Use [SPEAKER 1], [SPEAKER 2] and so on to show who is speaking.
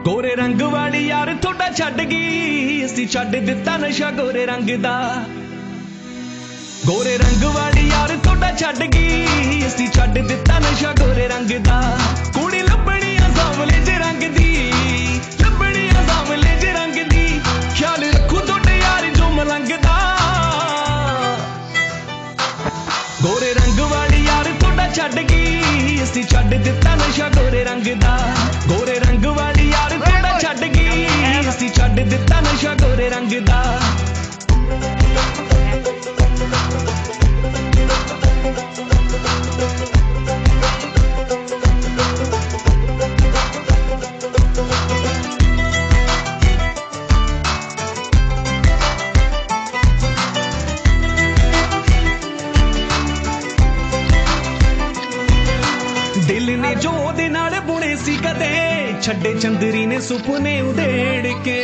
[SPEAKER 1] गोरे रंग वाली यार थोड़ा छड़ गई असी छड़ दिता नशा गोरे रंग दा। गोरे रंग वाली यार थोड़ा छड़ गई असी छड़ दिता नशा गोरे रंग दा। कुड़ी लभनी सांवले ज रंग दी, लभनी सांवले ज रंग दी, ख्याल रखू थोड़े यार जो मलंग दा। गोरे रंग वाली यार थोड़ा छड़ गई असी छड़ दिता नशा गोरे रंग दा। गोरे रंग वाली यार थोड़ा छड़ गई असी छड़ दिता नशा गोरे रंग दा। दिल ने जो दे नाल बुने सी कदे छड्डे चंदरी ने सुपने उधेड़ के।